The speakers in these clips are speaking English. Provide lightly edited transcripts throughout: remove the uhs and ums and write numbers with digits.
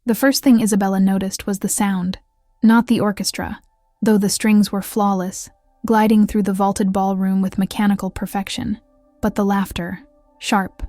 The first thing Isabella noticed was the sound, not the orchestra, though the strings were flawless, gliding through the vaulted ballroom with mechanical perfection, but the laughter, sharp,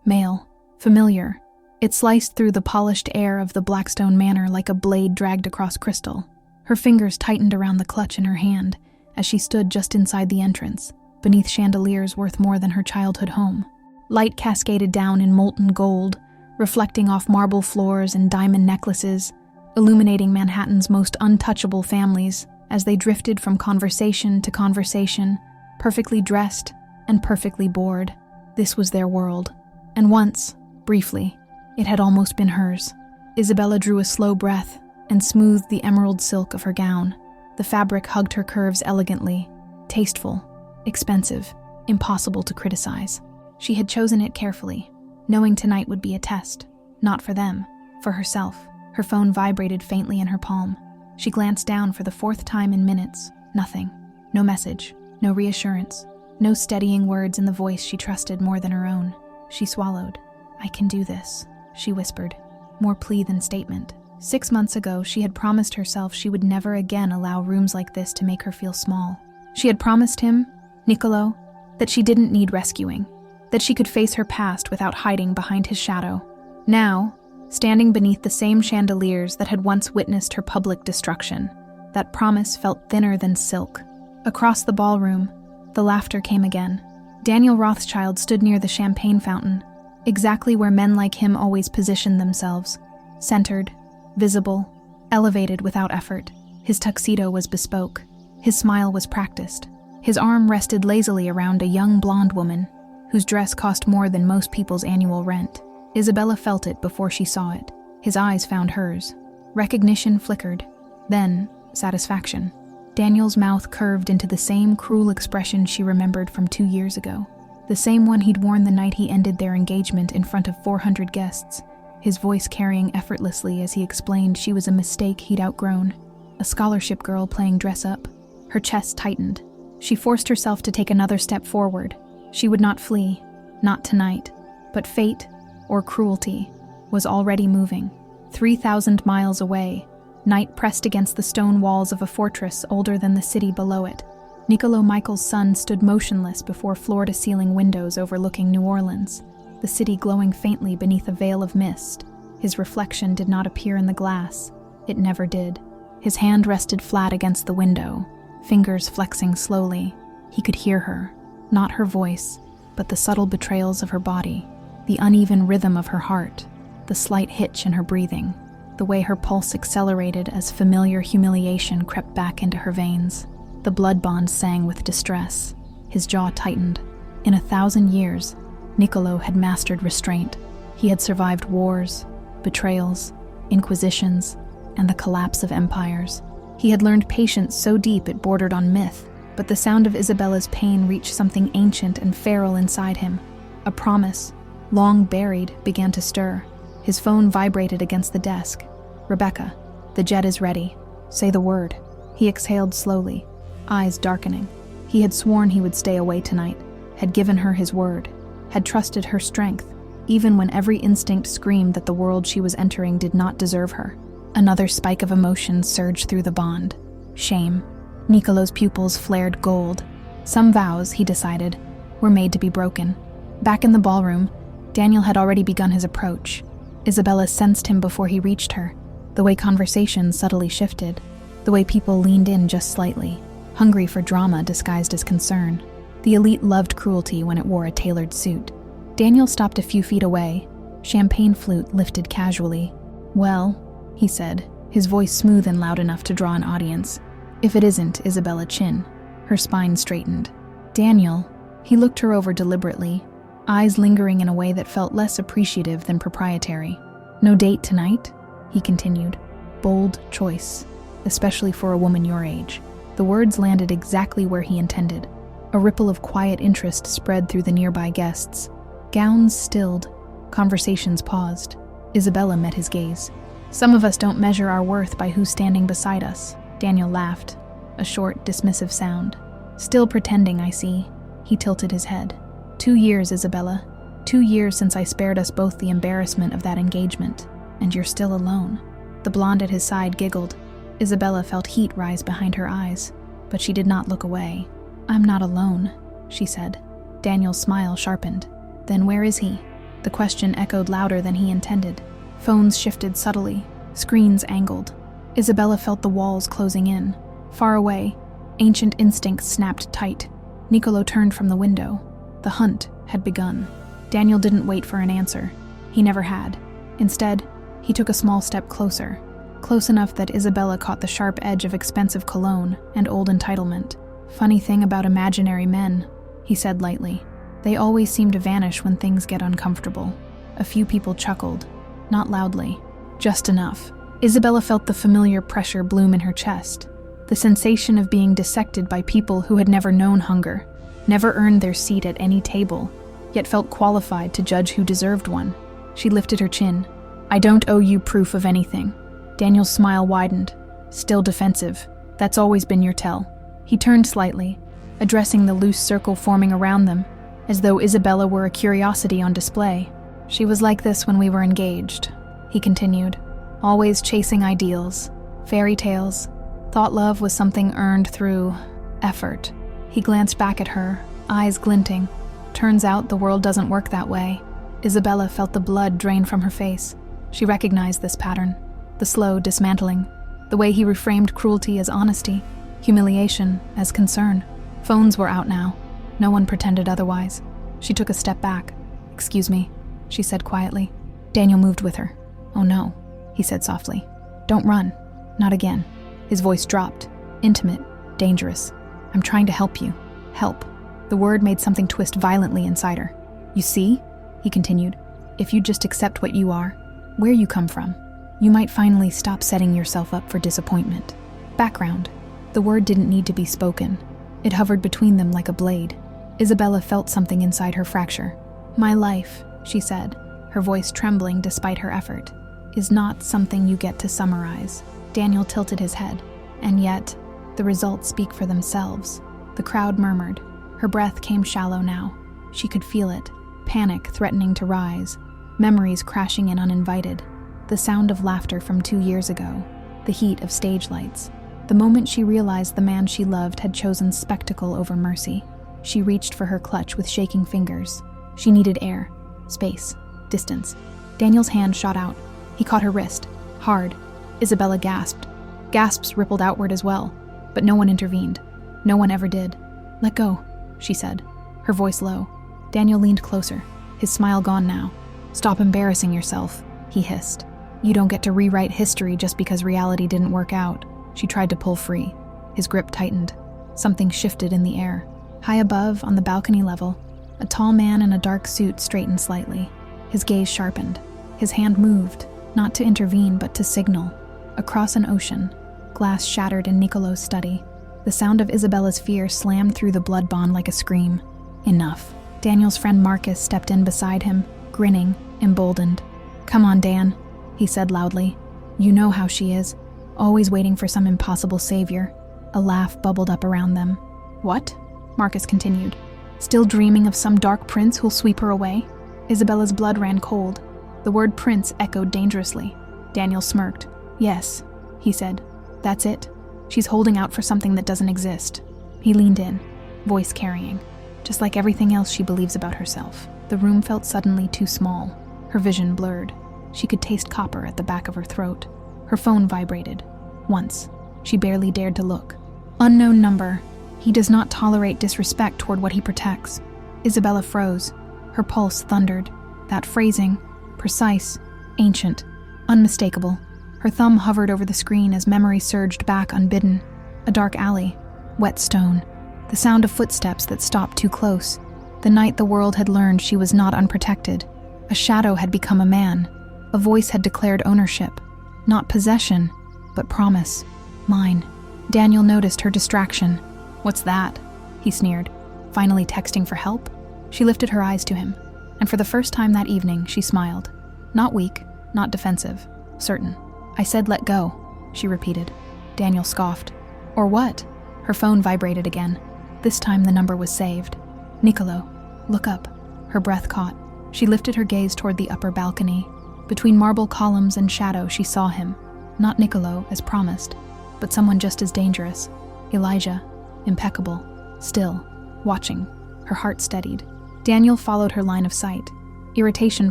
male, familiar. It sliced through the polished air of the Blackstone Manor like a blade dragged across crystal. Her fingers tightened around the clutch in her hand as she stood just inside the entrance, beneath chandeliers worth more than her childhood home. Light cascaded down in molten gold, reflecting off marble floors and diamond necklaces, illuminating Manhattan's most untouchable families as they drifted from conversation to conversation, perfectly dressed and perfectly bored. This was their world. And once, briefly, it had almost been hers. Isabella drew a slow breath and smoothed the emerald silk of her gown. The fabric hugged her curves elegantly, tasteful, expensive, impossible to criticize. She had chosen it carefully, knowing tonight would be a test, not for them, for herself. Her phone vibrated faintly in her palm. She glanced down for the fourth time in minutes. Nothing. No message, no reassurance, no steadying words in the voice she trusted more than her own. She swallowed. "I can do this," she whispered, more plea than statement. 6 months ago, she had promised herself she would never again allow rooms like this to make her feel small. She had promised him, Niccolo, that she didn't need rescuing, that she could face her past without hiding behind his shadow. Now, standing beneath the same chandeliers that had once witnessed her public destruction, that promise felt thinner than silk. Across the ballroom, the laughter came again. Daniel Rothschild stood near the champagne fountain, exactly where men like him always positioned themselves, centered, visible, elevated without effort. His tuxedo was bespoke. His smile was practiced. His arm rested lazily around a young blonde woman, whose dress cost more than most people's annual rent. Isabella felt it before she saw it. His eyes found hers. Recognition flickered, then satisfaction. Daniel's mouth curved into the same cruel expression she remembered from 2 years ago, the same one he'd worn the night he ended their engagement in front of 400 guests, his voice carrying effortlessly as he explained she was a mistake he'd outgrown, a scholarship girl playing dress-up. Her chest tightened. She forced herself to take another step forward. She would not flee, not tonight, but fate, or cruelty, was already moving. 3,000 miles away, night pressed against the stone walls of a fortress older than the city below it. Niccolo Michael's sun stood motionless before floor-to-ceiling windows overlooking New Orleans, the city glowing faintly beneath a veil of mist. His reflection did not appear in the glass. It never did. His hand rested flat against the window, fingers flexing slowly. He could hear her, not her voice, but the subtle betrayals of her body, the uneven rhythm of her heart, the slight hitch in her breathing, the way her pulse accelerated as familiar humiliation crept back into her veins. The blood bond sang with distress. His jaw tightened. In 1,000 years, Niccolo had mastered restraint. He had survived wars, betrayals, inquisitions, and the collapse of empires. He had learned patience so deep it bordered on myth, but the sound of Isabella's pain reached something ancient and feral inside him. A promise, long buried, began to stir. His phone vibrated against the desk. "Rebecca, the jet is ready. Say the word." He exhaled slowly, eyes darkening. He had sworn he would stay away tonight, had given her his word, had trusted her strength, even when every instinct screamed that the world she was entering did not deserve her. Another spike of emotion surged through the bond. Shame. Niccolo's pupils flared gold. Some vows, he decided, were made to be broken. Back in the ballroom, Daniel had already begun his approach. Isabella sensed him before he reached her, the way conversation subtly shifted, the way people leaned in just slightly, hungry for drama disguised as concern. The elite loved cruelty when it wore a tailored suit. Daniel stopped a few feet away, champagne flute lifted casually. "Well," he said, his voice smooth and loud enough to draw an audience. "If it isn't Isabella Chin." Her spine straightened. "Daniel," he looked her over deliberately, eyes lingering in a way that felt less appreciative than proprietary. "No date tonight?" he continued. Bold choice, especially for a woman your age. The words landed exactly where he intended. A ripple of quiet interest spread through the nearby guests. Gowns stilled, conversations paused. Isabella met his gaze. "Some of us don't measure our worth by who's standing beside us." Daniel laughed, a short, dismissive sound. "Still pretending, I see." He tilted his head. 2 years, Isabella. 2 years since I spared us both the embarrassment of that engagement. And you're still alone." The blonde at his side giggled. Isabella felt heat rise behind her eyes, but she did not look away. "I'm not alone," she said. Daniel's smile sharpened. "Then where is he?" The question echoed louder than he intended. Phones shifted subtly, screens angled. Isabella felt the walls closing in. Far away, ancient instincts snapped tight. Niccolo turned from the window. The hunt had begun. Daniel didn't wait for an answer. He never had. Instead, he took a small step closer, close enough that Isabella caught the sharp edge of expensive cologne and old entitlement. "Funny thing about imaginary men," he said lightly. "They always seem to vanish when things get uncomfortable." A few people chuckled, not loudly, just enough. Isabella felt the familiar pressure bloom in her chest, the sensation of being dissected by people who had never known hunger, never earned their seat at any table, yet felt qualified to judge who deserved one. She lifted her chin. "I don't owe you proof of anything." Daniel's smile widened. "Still defensive. That's always been your tell." He turned slightly, addressing the loose circle forming around them, as though Isabella were a curiosity on display. "She was like this when we were engaged," he continued. "Always chasing ideals, fairy tales. Thought love was something earned through effort." He glanced back at her, eyes glinting. "Turns out the world doesn't work that way." Isabella felt the blood drain from her face. She recognized this pattern, the slow dismantling, the way he reframed cruelty as honesty, humiliation as concern. Phones were out now. No one pretended otherwise. She took a step back. "Excuse me," she said quietly. Daniel moved with her. "Oh no," he said softly. "Don't run. Not again." His voice dropped, intimate, dangerous. "I'm trying to help you. Help." The word made something twist violently inside her. "You see," he continued, "if you just accept what you are, where you come from, you might finally stop setting yourself up for disappointment." Background. The word didn't need to be spoken. It hovered between them like a blade. Isabella felt something inside her fracture. "My life," she said, her voice trembling despite her effort, "is not something you get to summarize." Daniel tilted his head. "And yet, the results speak for themselves." The crowd murmured. Her breath came shallow now. She could feel it, panic threatening to rise, memories crashing in uninvited, the sound of laughter from 2 years ago, the heat of stage lights. The moment she realized the man she loved had chosen spectacle over mercy, she reached for her clutch with shaking fingers. She needed air, space, distance. Daniel's hand shot out. He caught her wrist, hard. Isabella gasped. Gasps rippled outward as well, but no one intervened. No one ever did. "Let go," she said, her voice low. Daniel leaned closer, his smile gone now. "Stop embarrassing yourself," he hissed. "You don't get to rewrite history just because reality didn't work out." She tried to pull free. His grip tightened. Something shifted in the air. High above, on the balcony level, a tall man in a dark suit straightened slightly. His gaze sharpened. His hand moved, not to intervene but to signal. Across an ocean, glass shattered in Niccolo's study. The sound of Isabella's fear slammed through the blood bond like a scream. Enough. Daniel's friend Marcus stepped in beside him, grinning, emboldened. "Come on, Dan," he said loudly. "You know how she is. Always waiting for some impossible savior." A laugh bubbled up around them. "What?" Marcus continued. "Still dreaming of some dark prince who'll sweep her away?" Isabella's blood ran cold. The word prince echoed dangerously. Daniel smirked. "Yes," he said. "That's it. She's holding out for something that doesn't exist." He leaned in, voice carrying. "Just like everything else she believes about herself." The room felt suddenly too small. Her vision blurred. She could taste copper at the back of her throat. Her phone vibrated. Once. She barely dared to look. "Unknown number. He does not tolerate disrespect toward what he protects." Isabella froze. Her pulse thundered. That phrasing, precise, ancient, unmistakable. Her thumb hovered over the screen as memory surged back unbidden. A dark alley. Wet stone. The sound of footsteps that stopped too close. The night the world had learned she was not unprotected. A shadow had become a man. A voice had declared ownership. Not possession, but promise. Mine. Daniel noticed her distraction. "What's that?" he sneered. "Finally texting for help?" She lifted her eyes to him, and for the first time that evening, she smiled. Not weak, not defensive, certain. "I said let go," she repeated. Daniel scoffed. "Or what?" Her phone vibrated again. This time the number was saved. "Niccolo, look up." Her breath caught. She lifted her gaze toward the upper balcony. Between marble columns and shadow, she saw him. Not Niccolo, as promised, but someone just as dangerous. Elijah, impeccable, still, watching. Her heart steadied. Daniel followed her line of sight, irritation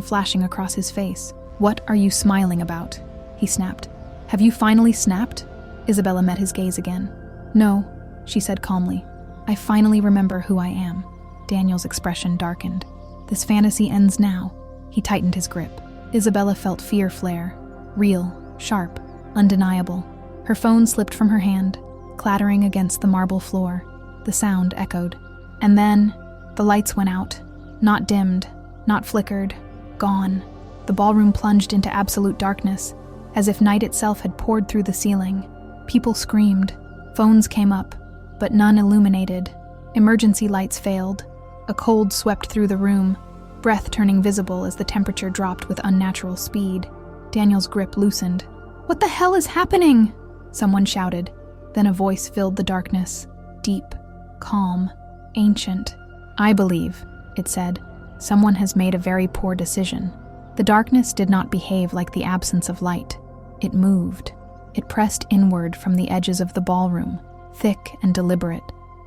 flashing across his face. "What are you smiling about?" he snapped. "Have you finally snapped?" Isabella met his gaze again. "No," she said calmly. "I finally remember who I am." Daniel's expression darkened. "This fantasy ends now." He tightened his grip. Isabella felt fear flare. Real, sharp, undeniable. Her phone slipped from her hand, clattering against the marble floor. The sound echoed. And then, the lights went out. Not dimmed, not flickered, gone. The ballroom plunged into absolute darkness, as if night itself had poured through the ceiling. People screamed. Phones came up, but none illuminated. Emergency lights failed. A cold swept through the room, breath turning visible as the temperature dropped with unnatural speed. Daniel's grip loosened. "What the hell is happening?" someone shouted. Then a voice filled the darkness, deep, calm, ancient. "I believe," it said, "someone has made a very poor decision." The darkness did not behave like the absence of light. It moved. It pressed inward from the edges of the ballroom, thick and deliberate,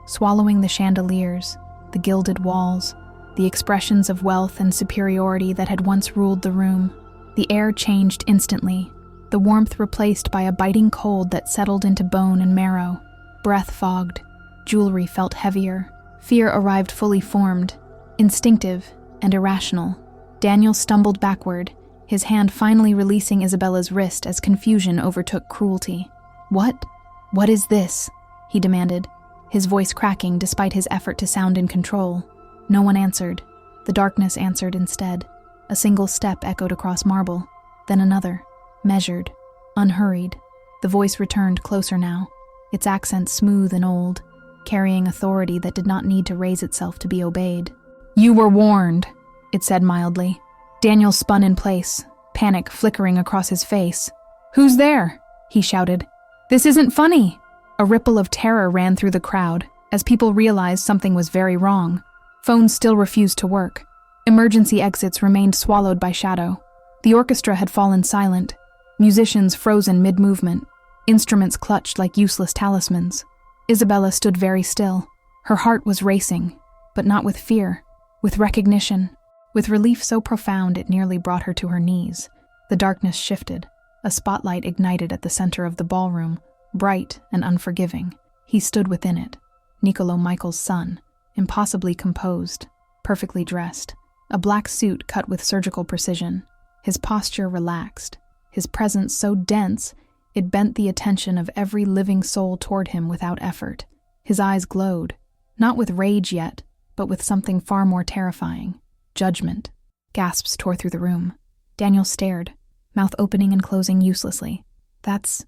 swallowing the chandeliers, the gilded walls, the expressions of wealth and superiority that had once ruled the room. The air changed instantly, the warmth replaced by a biting cold that settled into bone and marrow. Breath fogged, jewelry felt heavier. Fear arrived fully formed, instinctive and irrational. Daniel stumbled backward, his hand finally releasing Isabella's wrist as confusion overtook cruelty. "What? What is this?" he demanded, his voice cracking despite his effort to sound in control. No one answered. The darkness answered instead. A single step echoed across marble, then another, measured, unhurried. The voice returned closer now, its accent smooth and old, carrying authority that did not need to raise itself to be obeyed. "You were warned," it said mildly. Daniel spun in place, panic flickering across his face. "Who's there?" he shouted. "This isn't funny." A ripple of terror ran through the crowd as people realized something was very wrong. Phones still refused to work. Emergency exits remained swallowed by shadow. The orchestra had fallen silent, musicians frozen mid-movement, instruments clutched like useless talismans. Isabella stood very still. Her heart was racing, but not with fear, with recognition, with relief so profound it nearly brought her to her knees. The darkness shifted. A spotlight ignited at the center of the ballroom, bright and unforgiving. He stood within it, Niccolo Michael's son, impossibly composed, perfectly dressed, a black suit cut with surgical precision, his posture relaxed, his presence so dense it bent the attention of every living soul toward him without effort. His eyes glowed, not with rage yet, but with something far more terrifying, judgment. Gasps tore through the room. Daniel stared, mouth opening and closing uselessly. That's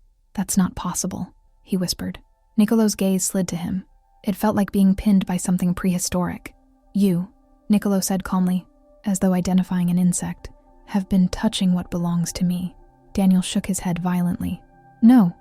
not possible," he whispered. Niccolo's gaze slid to him. It felt like being pinned by something prehistoric. "You," Niccolo said calmly, as though identifying an insect, "have been touching what belongs to me." Daniel shook his head violently. No,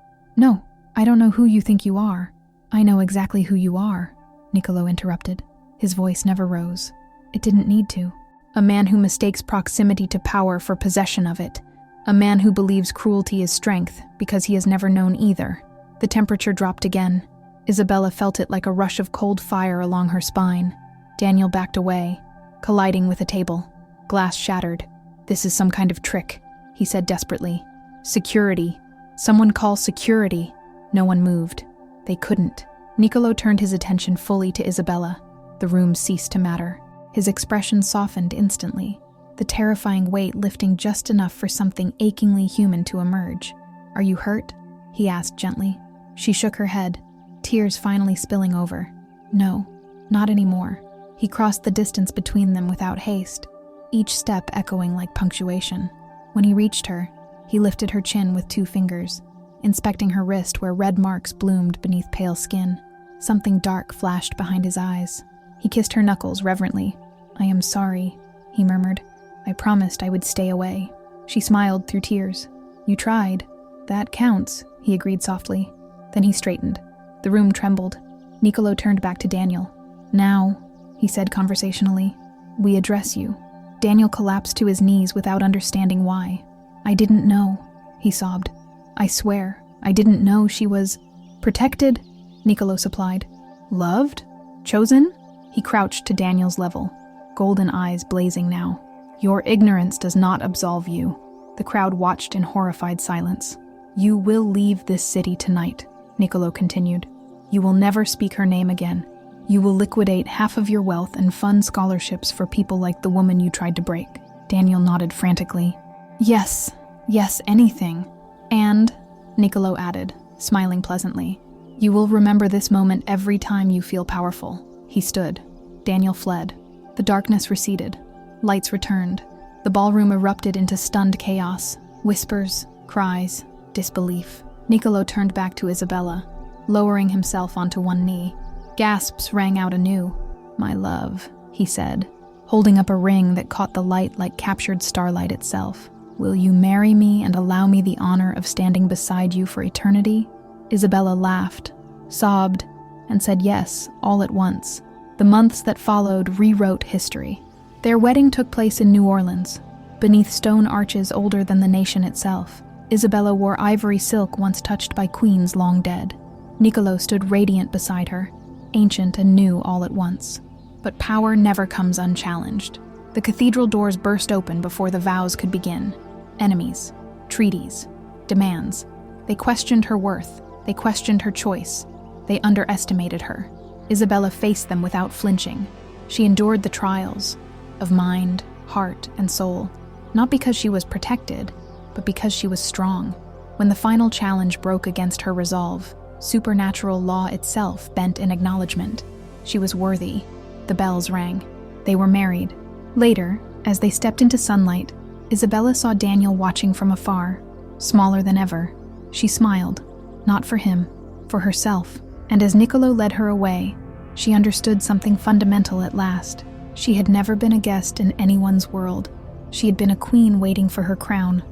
I don't know who you think you are." "I know exactly who you are," Niccolo interrupted. His voice never rose. It didn't need to. "A man who mistakes proximity to power for possession of it. A man who believes cruelty is strength because he has never known either." The temperature dropped again. Isabella felt it like a rush of cold fire along her spine. Daniel backed away, colliding with a table. Glass shattered. "This is some kind of trick," he said desperately. "Security. Someone call security." No one moved. They couldn't. Niccolo turned his attention fully to Isabella. The room ceased to matter. His expression softened instantly, the terrifying weight lifting just enough for something achingly human to emerge. "Are you hurt?" he asked gently. She shook her head, tears finally spilling over. "No, not anymore." He crossed the distance between them without haste, each step echoing like punctuation. When he reached her, he lifted her chin with 2 fingers, inspecting her wrist where red marks bloomed beneath pale skin. Something dark flashed behind his eyes. He kissed her knuckles reverently. "I am sorry," he murmured. "I promised I would stay away." She smiled through tears. "You tried. That counts," he agreed softly. Then he straightened. The room trembled. Niccolo turned back to Daniel. "Now," he said conversationally, "we address you." Daniel collapsed to his knees without understanding why. I didn't know, he sobbed. I swear, I didn't know she was protected, Niccolo supplied. Loved? Chosen? He crouched to Daniel's level, golden eyes blazing now. Your ignorance does not absolve you. The crowd watched in horrified silence. You will leave this city tonight, Niccolo continued. You will never speak her name again. You will liquidate half of your wealth and fund scholarships for people like the woman you tried to break. Daniel nodded frantically. Yes, anything. And, Niccolo added, smiling pleasantly, you will remember this moment every time you feel powerful. He stood. Daniel fled. The darkness receded. Lights returned. The ballroom erupted into stunned chaos. Whispers, cries, disbelief. Niccolo turned back to Isabella, lowering himself onto one knee. Gasps rang out anew. My love, he said, holding up a ring that caught the light like captured starlight itself. Will you marry me and allow me the honor of standing beside you for eternity? Isabella laughed, sobbed, and said yes, all at once. The months that followed rewrote history. Their wedding took place in New Orleans, beneath stone arches older than the nation itself. Isabella wore ivory silk once touched by queens long dead. Niccolo stood radiant beside her, ancient and new all at once. But power never comes unchallenged. The cathedral doors burst open before the vows could begin. Enemies, treaties, demands. They questioned her worth. They questioned her choice. They underestimated her. Isabella faced them without flinching. She endured the trials of mind, heart, and soul, not because she was protected, but because she was strong. When the final challenge broke against her resolve, supernatural law itself bent in acknowledgement. She was worthy. The bells rang. They were married. Later, as they stepped into sunlight, Isabella saw Daniel watching from afar, smaller than ever. She smiled, not for him, for herself. And as Niccolo led her away, she understood something fundamental at last. She had never been a guest in anyone's world. She had been a queen waiting for her crown.